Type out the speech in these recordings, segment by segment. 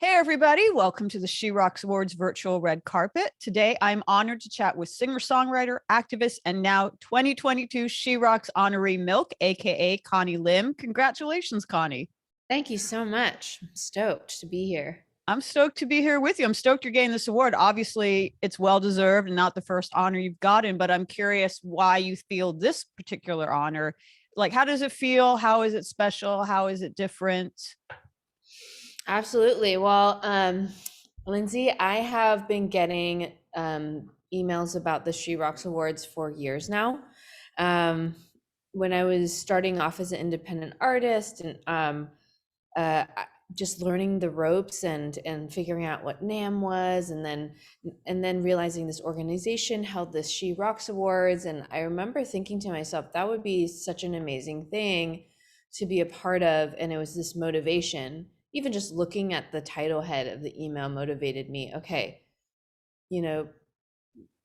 Hey, everybody. Welcome to the She Rocks Awards virtual red carpet. Today, I'm honored to chat with singer-songwriter, activist, and now 2022 She Rocks honoree MILCK, aka Connie Lim. Congratulations, Connie. Thank you so much. I'm stoked to be here. I'm stoked to be here with you. I'm stoked you're getting this award. Obviously, it's well-deserved and not the first honor you've gotten, but I'm curious why you feel this particular honor. Like, how does it feel? How is it special? How is it different? Absolutely. Well, Lindsay, I have been getting emails about the She Rocks Awards for years now. Um, when I was starting off as an independent artist and uh, just learning the ropes and figuring out what NAM was, and then realizing this organization held this She Rocks Awards, and I remember thinking to myself that would be such an amazing thing to be a part of, and it was this motivation. Even just looking at the title head of the email motivated me. Okay, you know,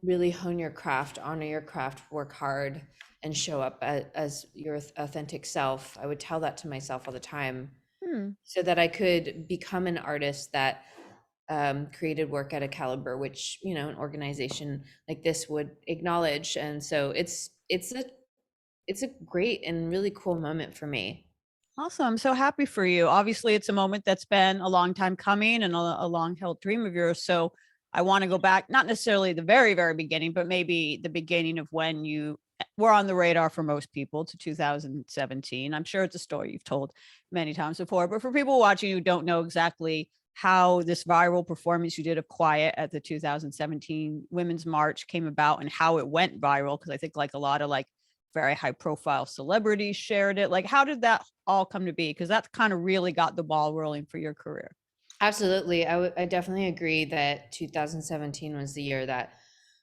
really hone your craft, honor your craft, work hard, and show up as your authentic self. I would tell that to myself all the time Hmm. so that I could become an artist that created work at a caliber which an organization like this would acknowledge. And so it's a great and really cool moment for me. Awesome. I'm so happy for you. Obviously, it's a moment that's been a long time coming and a long held dream of yours. So I want to go back, not necessarily the very, very beginning, but maybe the beginning of when you were on the radar for most people to 2017. I'm sure it's a story you've told many times before, but for people watching who don't know exactly how this viral performance you did of Quiet at the 2017 Women's March came about and how it went viral, because I think like a lot of like very high profile celebrities shared it. Like, how did that all come to be? Because that kind of really got the ball rolling for your career. Absolutely. I definitely agree that 2017 was the year that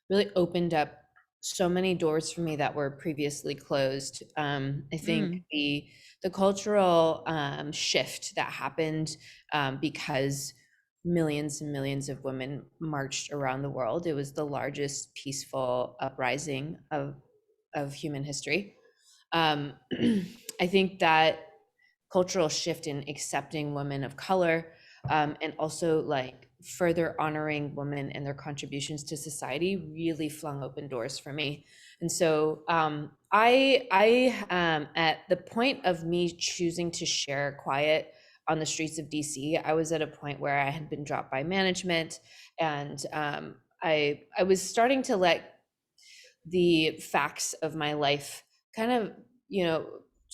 really opened up so many doors for me that were previously closed. I think Mm. the cultural shift that happened because millions and millions of women marched around the world. It was the largest peaceful uprising of human history. Um, I think that cultural shift in accepting women of color, and also like further honoring women and their contributions to society really flung open doors for me. And so I at the point of me choosing to share Quiet on the streets of DC, I was at a point where I had been dropped by management, and I was starting to let the facts of my life kind of, you know,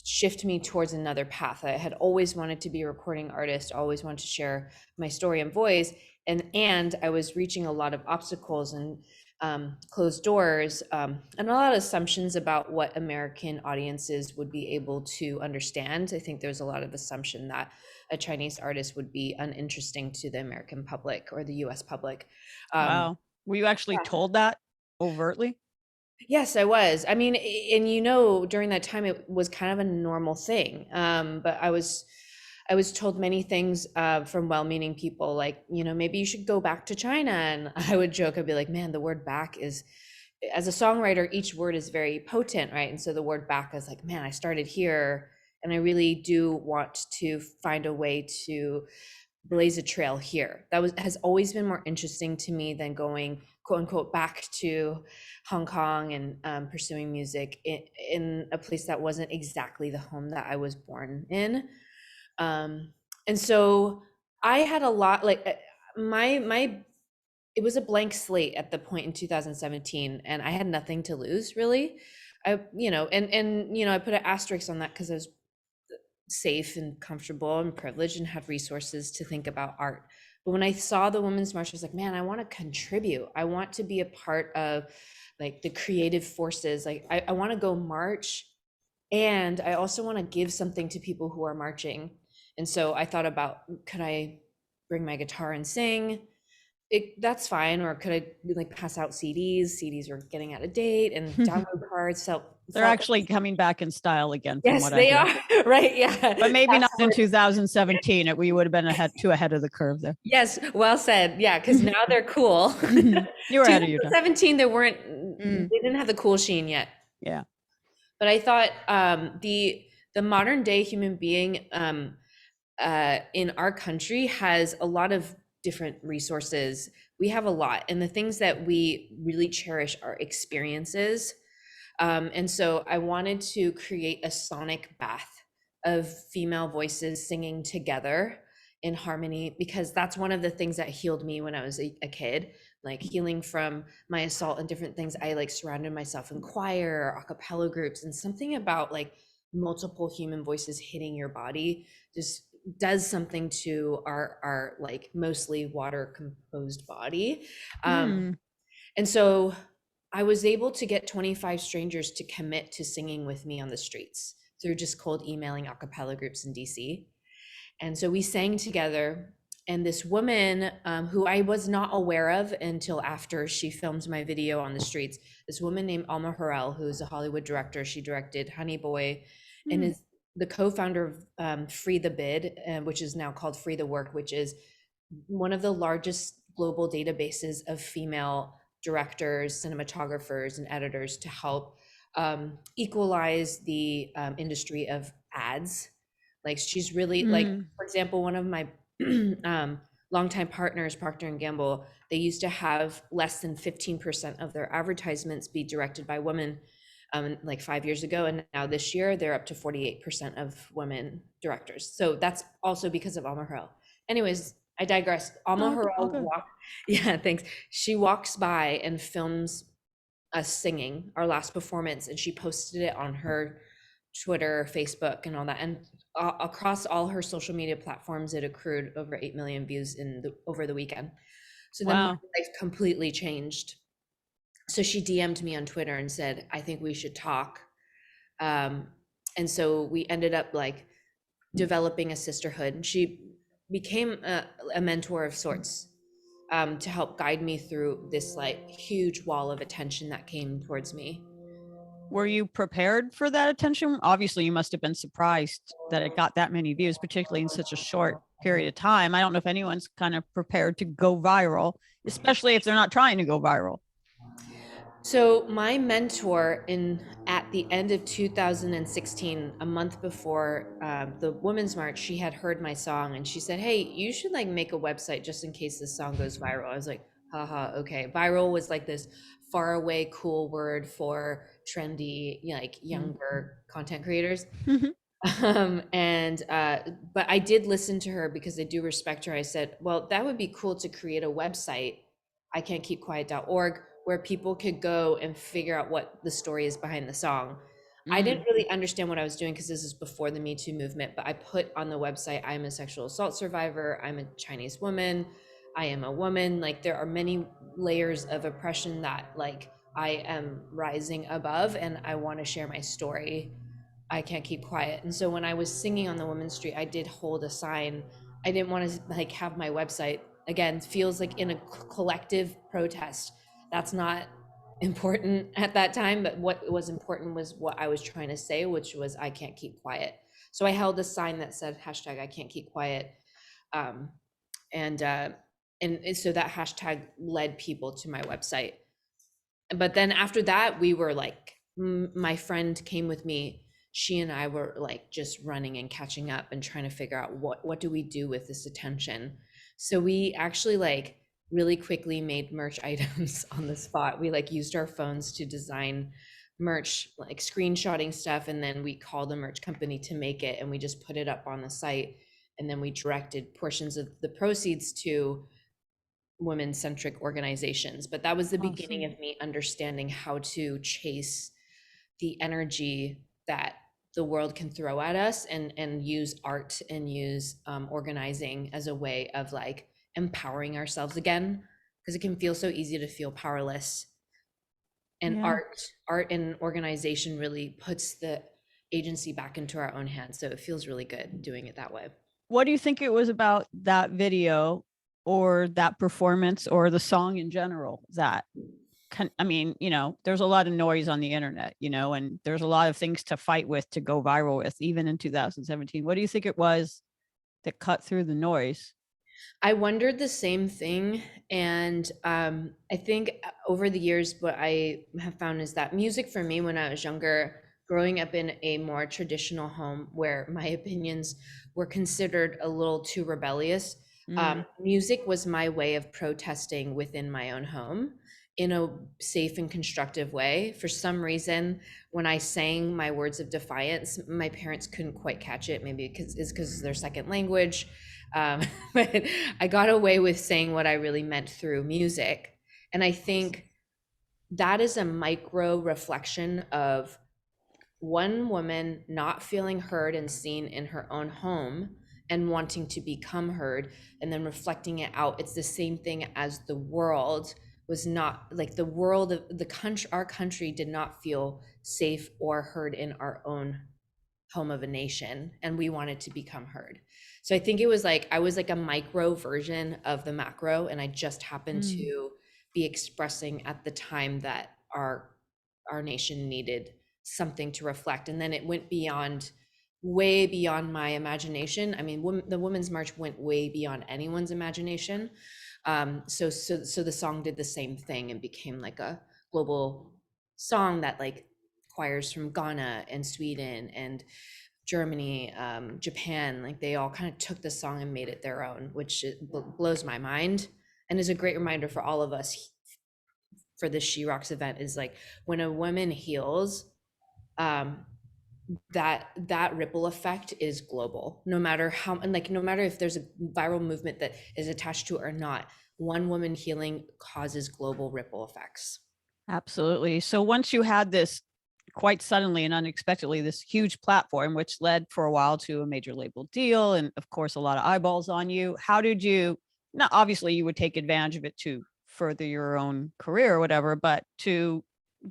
shift me towards another path. I had always wanted to be a recording artist, always wanted to share my story and voice, and I was reaching a lot of obstacles and closed doors, and a lot of assumptions about what American audiences would be able to understand. I think there's a lot of assumption that a Chinese artist would be uninteresting to the American public or the U.S. public. Um, Wow. Were you actually told that overtly? Yes, I was. I mean, and during that time it was kind of a normal thing. But I was told many things from well-meaning people, like, maybe you should go back to China. And I would joke, I'd be like, man, the word back is, as a songwriter, each word is very potent, right? And so the word back is like, man, I started here, and I really do want to find a way to blaze a trail here. Has always been more interesting to me than going quote unquote back to Hong Kong and pursuing music in a place that wasn't exactly the home that I was born in. And so I had a lot, like, my it was a blank slate at the point in 2017, and I had nothing to lose really. I put an asterisk on that because I was safe and comfortable and privileged and had resources to think about art. But when I saw the Women's March, I was like, man, I want to contribute. I want to be a part of like the creative forces. Like I want to go march, and I also want to give something to people who are marching. And so I thought about, could I bring my guitar and sing? That's fine. Or could I like pass out CDs? CDs were getting out of date, and download cards They're felt actually coming back in style again, from yes, what I they hear. are. Right. Yeah. But maybe not in Absolutely. 2017. We would have been too ahead of the curve there. Yes, well said. Yeah, because now they're cool. You were ahead of your time. 2017, Mm, they didn't have the cool sheen yet. yeah. But I thought the modern day human being in our country has a lot of different resources. We have a lot, and the things that we really cherish are experiences. And so I wanted to create a sonic bath of female voices singing together in harmony, because that's one of the things that healed me when I was a kid, like healing from my assault and different things. I like surrounded myself in choir, a cappella groups, and something about like multiple human voices hitting your body just does something to our like mostly water composed body. Hmm. And so I was able to get 25 strangers to commit to singing with me on the streets through just cold emailing a cappella groups in DC. And so we sang together. And this woman, who I was not aware of until after she filmed my video on the streets, this woman named Alma Harrell, who is a Hollywood director. She directed Honey Boy and Hmm. is the co-founder of Free the Bid, which is now called Free the Work, which is one of the largest global databases of female directors, cinematographers, and editors to help equalize the industry of ads. Like she's really like, Hmm. for example, one of my longtime partners, Procter and Gamble, they used to have less than 15% of their advertisements be directed by women, like 5 years ago, and now this year they're up to 48% of women directors. So that's also because of Alma Harrell. Anyways, I digress. Alma Oh, all Harrell good. yeah, thanks. She walks by and films us singing our last performance, and she posted it on her Twitter, Facebook, and all that. And across all her social media platforms, it accrued over 8 million views over the weekend. So then my Wow. life completely changed. So she DM'd me on Twitter and said, I think we should talk. Um, and so we ended up like developing a sisterhood. And she became a mentor of sorts, to help guide me through this like huge wall of attention that came towards me. Were you prepared for that attention? Obviously, you must have been surprised that it got that many views, particularly in such a short period of time. I don't know if anyone's kind of prepared to go viral, especially if they're not trying to go viral. So my mentor in at the end of 2016, a month before the Women's March, she had heard my song and she said, "Hey, you should like make a website just in case this song goes viral." I was like, "Haha, okay." Viral was like this far away cool word for trendy, like younger content creators. And but I did listen to her because I do respect her. I said, well, that would be cool to create a website, I can't keep quiet.org, where people could go and figure out what the story is behind the song. I didn't Mm. really understand what I was doing because this is before the Me Too movement, but I put on the website, I'm a sexual assault survivor, I'm a Chinese woman, I am a woman. Like there are many layers of oppression that like I am rising above, and I want to share my story. I can't keep quiet. And so when I was singing on the Women's Street, I did hold a sign. I didn't want to like have my website again feels like in a collective protest. That's not important at that time, but what was important was what I was trying to say, which was I can't keep quiet. So I held a sign that said hashtag I can't keep quiet. Um, and so that hashtag led people to my website. But then after that, we were like, my friend came with me. She and I were like just running and catching up and trying to figure out what do we do with this attention. So we actually like really quickly made merch items on the spot. We like used our phones to design merch, like screenshotting stuff, and then we called the merch company to make it, and we just put it up on the site. And then we directed portions of the proceeds to women-centric organizations. But that was the beginning Awesome. of me understanding how to chase the energy that the world can throw at us, and use art and use organizing as a way of like empowering ourselves again, because it can feel so easy to feel powerless. And Yeah. art and organization really puts the agency back into our own hands. So it feels really good doing it that way. What do you think it was about that video or that performance or the song in general that I mean, there's a lot of noise on the internet, and there's a lot of things to fight with to go viral with, even in 2017. What do you think it was that cut through the noise? I wondered the same thing. And I think over the years, what I have found is that music for me, when I was younger, growing up in a more traditional home where my opinions were considered a little too rebellious. Mm. Music was my way of protesting within my own home in a safe and constructive way. For some reason, when I sang my words of defiance, my parents couldn't quite catch it. Maybe because it's their second language. But I got away with saying what I really meant through music. And I think that is a micro reflection of one woman not feeling heard and seen in her own home and wanting to become heard, and then reflecting it out. It's the same thing as the world was not, like, the world of the country, our country did not feel safe or heard in our own home of a nation, and we wanted to become heard. So I think it was like I was like a micro version of the macro, and I just happened Mm. to be expressing at the time that our nation needed something to reflect. And then it went beyond, way beyond my imagination. I mean, the Women's March went way beyond anyone's imagination. So the song did the same thing and became like a global song that, like, choirs from Ghana and Sweden and Germany, Japan, like, they all kind of took the song and made it their own, which blows my mind and is a great reminder for all of us for this She Rocks event. Is like, when a woman heals, um, that ripple effect is global, no matter how, and like, no matter if there's a viral movement that is attached to it or not, one woman healing causes global ripple effects. Absolutely. So once you had this quite suddenly and unexpectedly, this huge platform, which led for a while to a major label deal, and of course, a lot of eyeballs on you, how did you, not obviously you would take advantage of it to further your own career or whatever, but to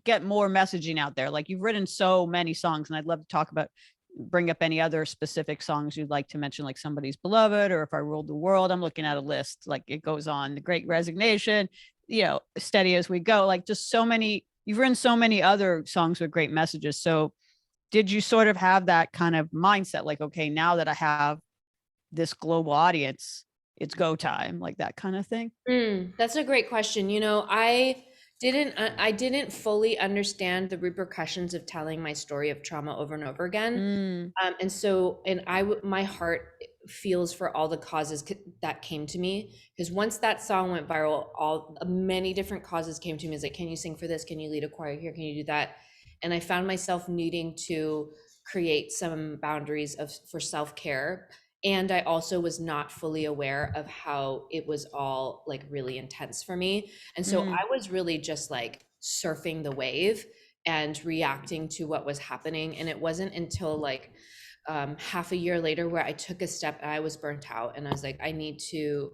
get more messaging out there? Like, you've written so many songs, and I'd love to talk about, bring up any other specific songs you'd like to mention, like Somebody's Beloved, or If I Ruled the World. I'm looking at a list, like it goes on, The Great Resignation, Steady as We Go, like just so many. You've written so many other songs with great messages. So did you sort of have that kind of mindset, like, okay, now that I have this global audience, it's go time, like that kind of thing? That's a great question. I didn't fully understand the repercussions of telling my story of trauma over and over again. Mm. My heart feels for all the causes that came to me, because once that song went viral, all many different causes came to me. It's like, can you sing for this? Can you lead a choir here? Can you do that? And I found myself needing to create some boundaries for self-care. And I also was not fully aware of how it was all, like, really intense for me. And so Mm. I was really just like surfing the wave and reacting to what was happening. And it wasn't until like half a year later where I took a step, and I was burnt out, and I was like, I need to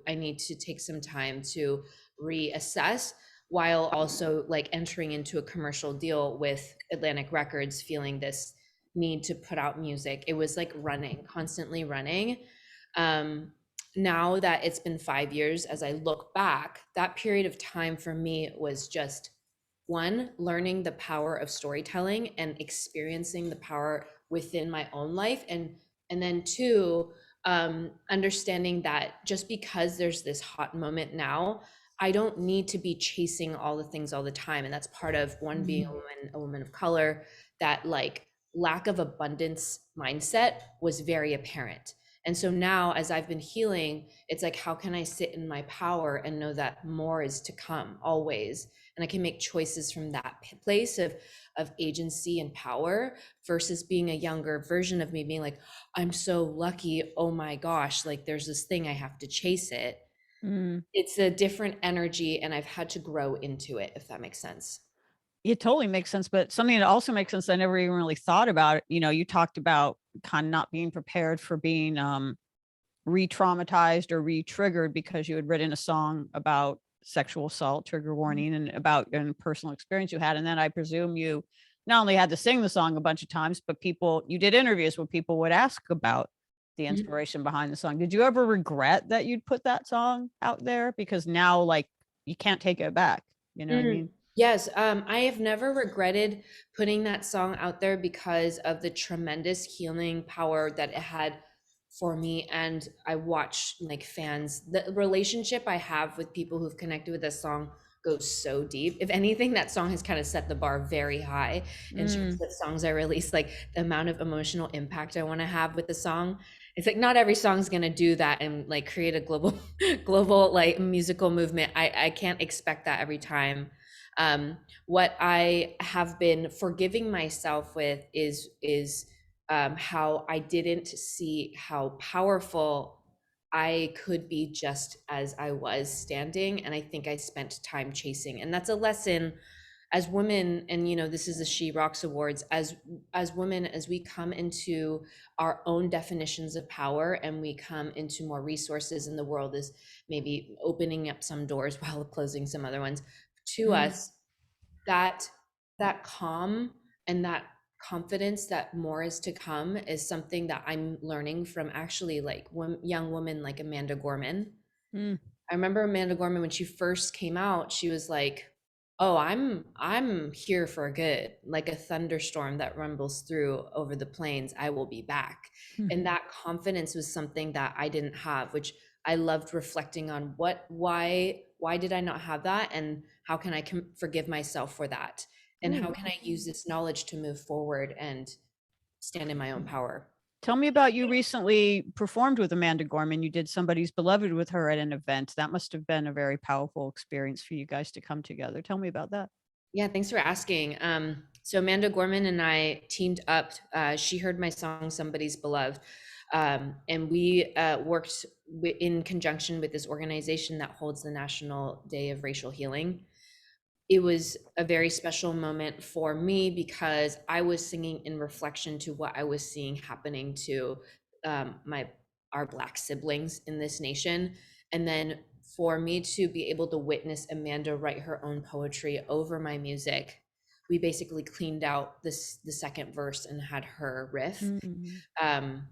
take some time to reassess, while also like entering into a commercial deal with Atlantic Records, feeling this need to put out music. It was like running, constantly running. um Now that it's been 5 years, as I look back, that period of time for me was just, one, learning the power of storytelling and experiencing the power within my own life, and then two, understanding that just because there's this hot moment now, I don't need to be chasing all the things all the time. And that's part of, one, being Mm. a woman of color, that, like, lack of abundance mindset was very apparent. And so now, as I've been healing, it's like, how can I sit in my power and know that more is to come always, and I can make choices from that place of agency and power, versus being a younger version of me being like, I'm so lucky, oh my gosh, like, there's this thing, I have to chase it. Mm. It's a different energy, and I've had to grow into it, if that makes sense. It totally makes sense, but something that also makes sense I never even really thought about, you talked about kind of not being prepared for being re-traumatized or re-triggered because you had written a song about sexual assault, trigger warning, and about a personal experience you had. And then I presume you not only had to sing the song a bunch of times, but you did interviews where people would ask about the Mhm. inspiration behind the song. Did you ever regret that you'd put that song out there? Because now, like, you can't take it back. You know what I Mm. mean? Yes, I have never regretted putting that song out there, because of the tremendous healing power that it had for me. And I watch, like, fans, the relationship I have with people who've connected with this song goes so deep. If anything, that song has kind of set the bar very high in terms Mm. of songs I release, like the amount of emotional impact I want to have with the song. it's like not every song's gonna do that and like create a global global like musical movement. I can't expect that every time. What I have been forgiving myself with is how I didn't see how powerful I could be just as I was standing, and I think I spent time chasing. And that's a lesson as women, and this is the She Rocks Awards, as women, as we come into our own definitions of power and we come into more resources, and the world is maybe opening up some doors while closing some other ones to Mm, us, that that calm and that confidence that more is to come is something that I'm learning from actually like young women like Amanda Gorman. mm, I remember Amanda Gorman when she first came out, she was like, "Oh, I'm here for good, like a thunderstorm that rumbles through over the plains, I will be back." mm. And that confidence was something that I didn't have, which I loved reflecting on why did I not have that, and how can I forgive myself for that? And how Ooh. can I use this knowledge to move forward and stand in my own power? Tell me about you recently performed with Amanda Gorman. You did Somebody's Beloved with her at an event. That must have been a very powerful experience for you guys to come together. Tell me about that. Yeah, thanks for asking. So Amanda Gorman and I teamed up. She heard my song "Somebody's Beloved," and we worked in conjunction with this organization that holds the National Day of Racial Healing. It was a very special moment for me because I was singing in reflection to what I was seeing happening to my our Black siblings in this nation, and then for me to be able to witness Amanda write her own poetry over my music. We basically cleaned out the second verse and had her riff. Mm, um,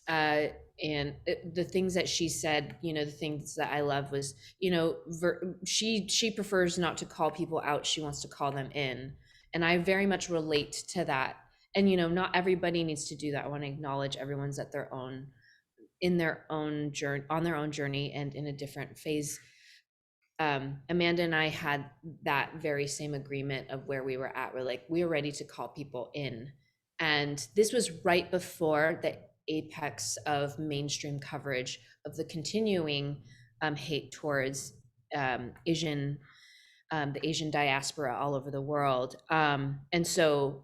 uh, and the things that she said, the things that I love was, she prefers not to call people out; she wants to call them in, and I very much relate to that. And not everybody needs to do that. I want to acknowledge everyone's at their own in their own journey, on their own journey, and in a different phase. Amanda and I had that very same agreement of where we were at. We're like, we were ready to call people in. And this was right before the apex of mainstream coverage of the continuing hate towards Asian, the Asian diaspora all over the world. And so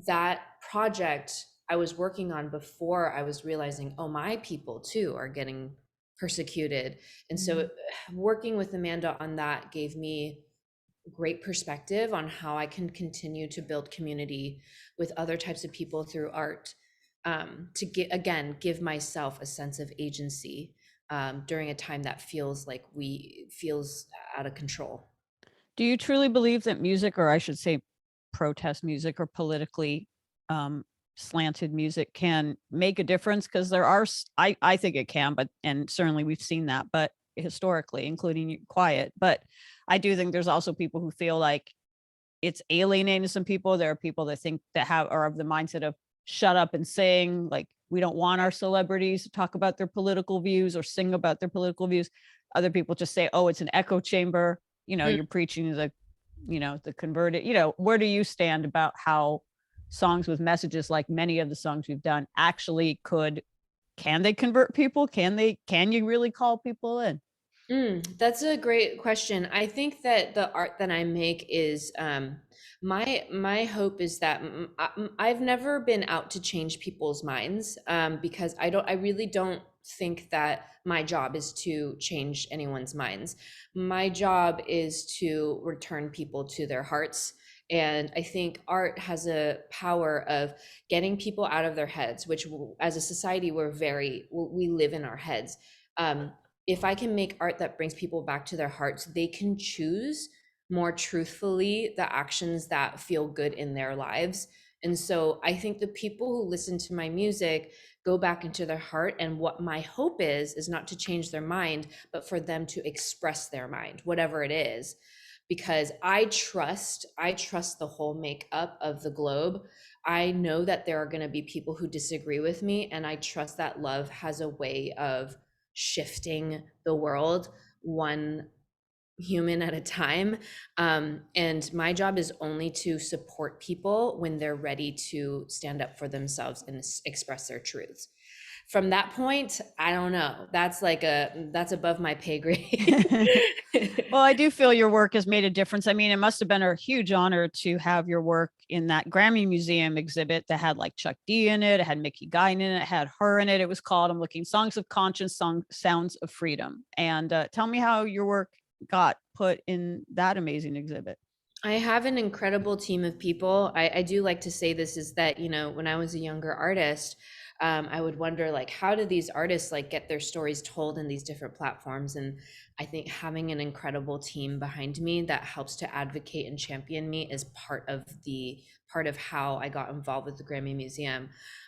that project I was working on before I was realizing, oh, my people too are getting persecuted. And so mm. working with Amanda on that gave me great perspective on how I can continue to build community with other types of people through art, to get, again, give myself a sense of agency during a time that feels out of control. Do you truly believe that music, or I should say protest music or politically um, slanted music can make a difference? Because there are, I think it can, but, and certainly we've seen that, but historically, including Quiet. But I do think there's also people who feel like it's alienating some people. There are people that think that have, are of the mindset of shut up and sing. Like, we don't want our celebrities to talk about their political views or sing about their political views. Other people just say, oh, it's an echo chamber. Mm. You're preaching to the, the converted. Where do you stand about how songs with messages like many of the songs we've done actually can they convert people? Can you really call people in? That's a great question. I think that the art that I make is my hope is that I've never been out to change people's minds, because I really don't think that my job is to change anyone's minds. My job is to return people to their hearts. And I think art has a power of getting people out of their heads, which as a society, we live in our heads. Um, if I can make art that brings people back to their hearts, they can choose more truthfully the actions that feel good in their lives. And so I think the people who listen to my music go back into their heart. And what my hope is not to change their mind, but for them to express their mind, whatever it is. Because I trust the whole makeup of the globe. I know that there are going to be people who disagree with me, and I trust that love has a way of shifting the world one human at a time. And my job is only to support people when they're ready to stand up for themselves and express their truths. From that point, I don't know. That's above my pay grade. Well, I do feel your work has made a difference. I mean, it must have been a huge honor to have your work in that Grammy Museum exhibit that had like Chuck D in it, it had Mickey Guyton in it, it had her in it. It was called, I'm looking, Songs of Conscience, Sounds of Freedom. And tell me how your work got put in that amazing exhibit. I have an incredible team of people. I do like to say this is that, when I was a younger artist, I would wonder like, how do these artists like get their stories told in these different platforms? And I think having an incredible team behind me that helps to advocate and champion me is part of how I got involved with the Grammy Museum.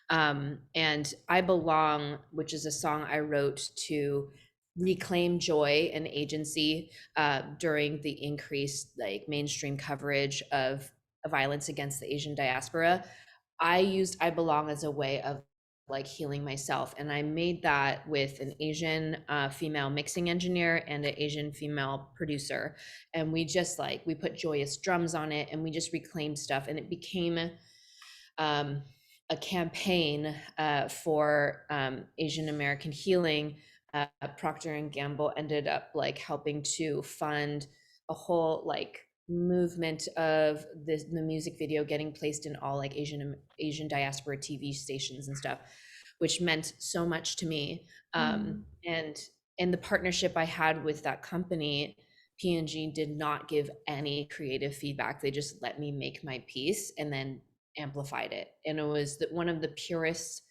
And I Belong, which is a song I wrote to reclaim joy and agency during the increased like mainstream coverage of violence against the Asian diaspora. I used I Belong as a way of like healing myself. And I made that with an Asian female mixing engineer and an Asian female producer. And we put joyous drums on it and we just reclaimed stuff. And it became um, a campaign for Asian American healing. Procter and Gamble ended up like helping to fund a whole like movement of the music video getting placed in all like Asian diaspora TV stations and stuff, which meant so much to me. Mm. And the partnership I had with that company, P&G, did not give any creative feedback. They just let me make my piece and then amplified it. And it was one of the purest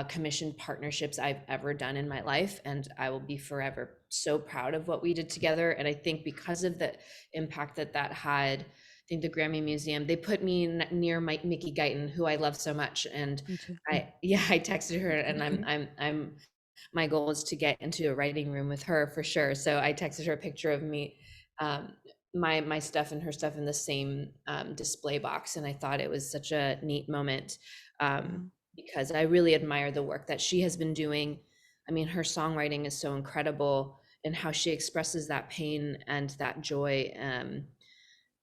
commission partnerships I've ever done in my life. And I will be forever so proud of what we did together. And I think because of the impact that had, I think the Grammy Museum, they put me near Mickey Guyton, who I love so much. And Me too. I texted her and I'm my goal is to get into a writing room with her for sure. So I texted her a picture of me, um, my stuff and her stuff in the same display box. And I thought it was such a neat moment. Wow. Because I really admire the work that she has been doing. I mean, her songwriting is so incredible and how she expresses that pain and that joy. I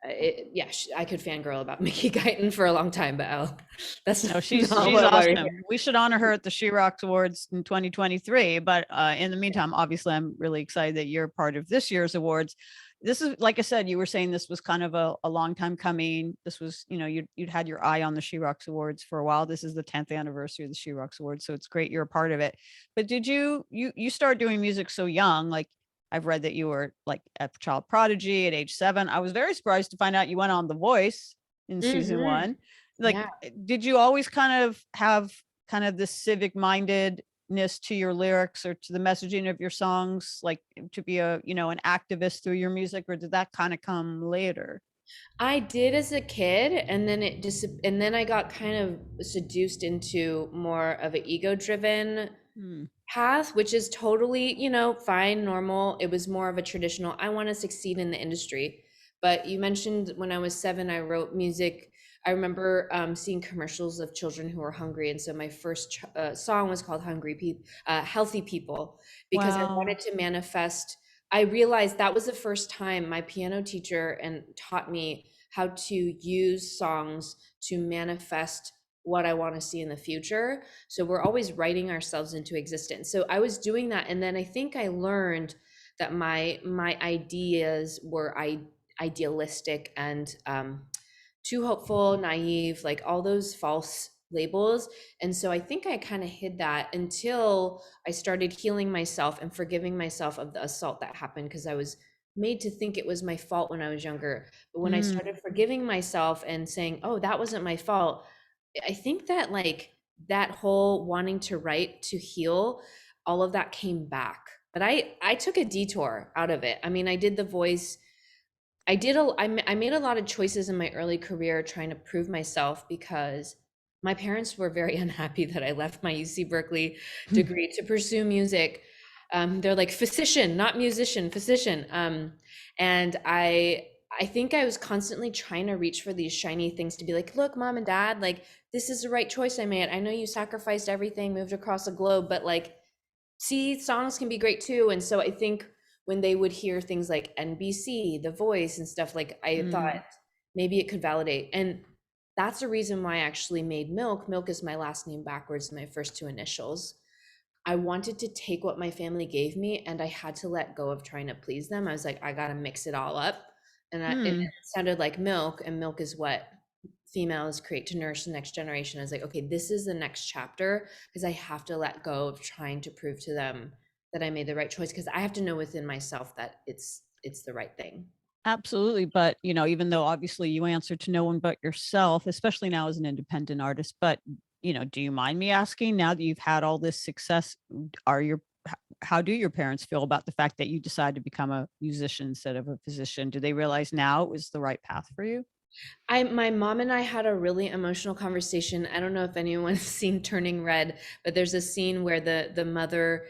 could fangirl about Mickey Guyton for a long time, but that's No, not she's what we're here. awesome. We should honor her at the She Rocks Awards in 2023. But in the meantime, obviously, I'm really excited that you're part of this year's awards. This is, like I said, you were saying this was kind of a long time coming. This was, you'd had your eye on the She Rocks Awards for a while. This is the 10th anniversary of the She Rocks Awards, so it's great you're a part of it. But did you start doing music so young? Like I've read that you were like a child prodigy at age 7. I was very surprised to find out you went on The Voice in season Hmm. 1. Like, Yeah. did you always kind of have kind of this civic mindedness to your lyrics or to the messaging of your songs, like to be an activist through your music, or did that kind of come later? I did as a kid, and then and then I got kind of seduced into more of an ego-driven Hmm. path, which is totally, fine, normal. It was more of a traditional, I want to succeed in the industry. But you mentioned when I was 7, I wrote music. I remember seeing commercials of children who were hungry. And so my first song was called Healthy People, because I Wow. wanted to manifest. I realized that was the first time my piano teacher and taught me how to use songs to manifest what I want to see in the future. So we're always writing ourselves into existence. So I was doing that, and then I think I learned that my ideas were idealistic and too hopeful, naive, like all those false labels. And so I think I kind of hid that until I started healing myself and forgiving myself of the assault that happened, because I was made to think it was my fault when I was younger. But when I Mm. started forgiving myself and saying, "Oh, that wasn't my fault," I think that like that whole wanting to write to heal, all of that came back. But I took a detour out of it. I mean, I did The Voice. I made a lot of choices in my early career trying to prove myself, because my parents were very unhappy that I left my UC Berkeley degree to pursue music. They're like, physician, not musician, physician. And I think I was constantly trying to reach for these shiny things to be like, look, mom and dad, like this is the right choice I made. I know you sacrificed everything, moved across the globe, but like, see, songs can be great too. And so I think when they would hear things like NBC, The Voice, and stuff, like I Mm. thought maybe it could validate. And that's the reason why I actually made MILCK. MILCK is my last name backwards, my first 2 initials. I wanted to take what my family gave me and I had to let go of trying to please them. I was like, I got to mix it all up. And it Hmm. sounded like milk, and milk is what females create to nourish the next generation. I was like, okay, this is the next chapter because I have to let go of trying to prove to them that I made the right choice, because I have to know within myself that it's the right thing. Absolutely. But, even though obviously you answer to no one but yourself, especially now as an independent artist, but, do you mind me asking, now that you've had all this success, are how do your parents feel about the fact that you decided to become a musician instead of a physician? Do they realize now it was the right path for you? My mom and I had a really emotional conversation. I don't know if anyone's seen Turning Red, but there's a scene where the mother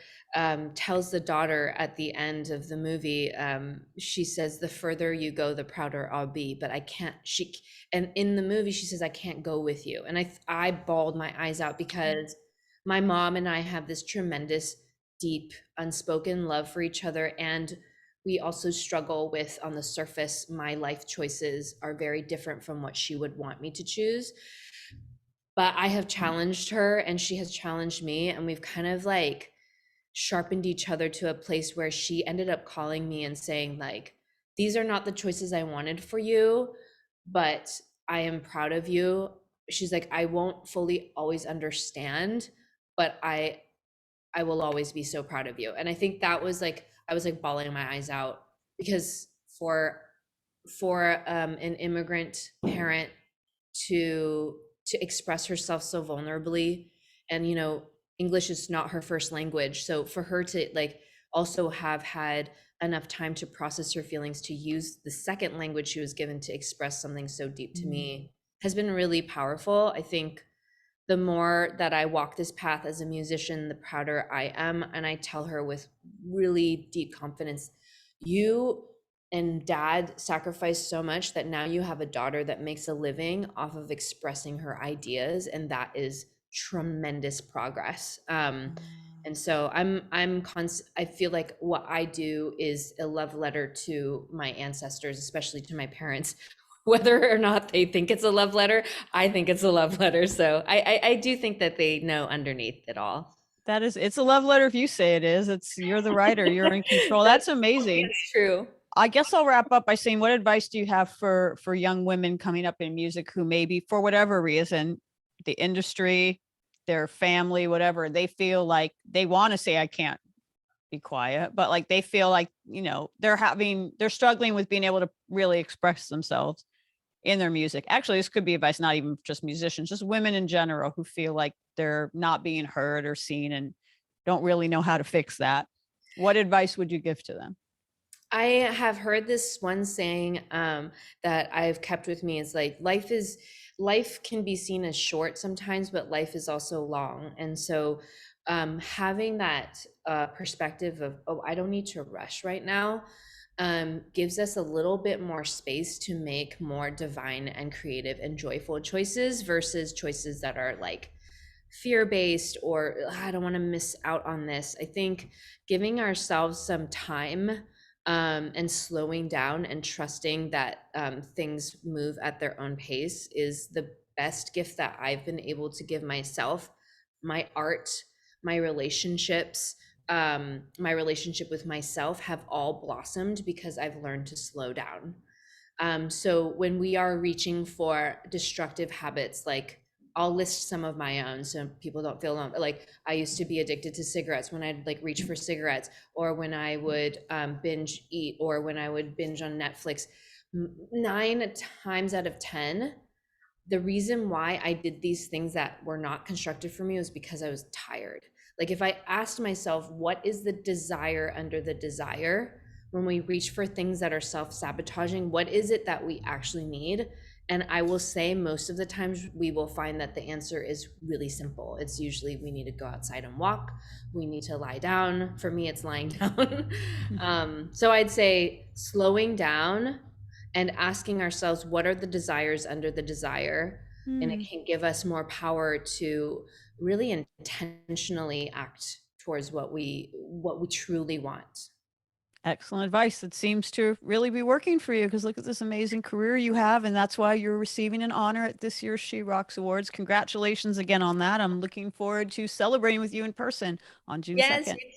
tells the daughter at the end of the movie. She says, "The further you go, the prouder I'll be." But I can't. And in the movie, she says, "I can't go with you." And I bawled my eyes out because my mom and I have this tremendous, deep, unspoken love for each other, and we also struggle with, on the surface, my life choices are very different from what she would want me to choose. But I have challenged her and she has challenged me, and we've kind of like sharpened each other to a place where she ended up calling me and saying, like, these are not the choices I wanted for you, but I am proud of you. She's like, I won't fully always understand, but I will always be so proud of you. And I think that was like, I was like bawling my eyes out because an immigrant parent to express herself so vulnerably, and English is not her first language, so for her to like also have had enough time to process her feelings to use the second language she was given to express something so deep to me has been really powerful. I think the more that I walk this path as a musician, the prouder I am. And I tell her with really deep confidence, you and dad sacrificed so much that now you have a daughter that makes a living off of expressing her ideas. And that is tremendous progress. And so I feel like what I do is a love letter to my ancestors, especially to my parents, whether or not they think it's a love letter. I think it's a love letter. So I do think that they know underneath it all. It's a love letter if you say it is. You're the writer, you're in control. That's amazing. That's true. I guess I'll wrap up by saying, what advice do you have for young women coming up in music who maybe for whatever reason, the industry, their family, whatever, they feel like they want to say I can't be quiet, but like they feel like, they're struggling with being able to really express themselves in their music. Actually, this could be advice not even just musicians, just women in general who feel like they're not being heard or seen and don't really know how to fix that. What advice would you give to them? I have heard this one saying that I've kept with me, is like, life can be seen as short sometimes, but life is also long. And so having that perspective of, oh, I don't need to rush right now, gives us a little bit more space to make more divine and creative and joyful choices versus choices that are like fear based or I don't want to miss out on this. I think giving ourselves some time and slowing down and trusting that things move at their own pace is the best gift that I've been able to give myself. My art, my relationships, my relationship with myself have all blossomed because I've learned to slow down. So when we are reaching for destructive habits, like, I'll list some of my own so people don't feel alone. Like, I used to be addicted to cigarettes. When I'd like reach for cigarettes, or when I would binge eat, or when I would binge on Netflix, 9 times out of 10, the reason why I did these things that were not constructive for me was because I was tired. Like, if I asked myself, what is the desire under the desire? When we reach for things that are self-sabotaging, what is it that we actually need? And I will say most of the times we will find that the answer is really simple. It's usually we need to go outside and walk. We need to lie down. For me, it's lying down. So I'd say slowing down and asking ourselves, what are the desires under the desire? And it Hmm. can give us more power to really intentionally act towards what we truly want. Excellent advice. That seems to really be working for you because look at this amazing career you have. And that's why you're receiving an honor at this year's She Rocks Awards. Congratulations again on that. I'm looking forward to celebrating with you in person on June Yes, 2nd. you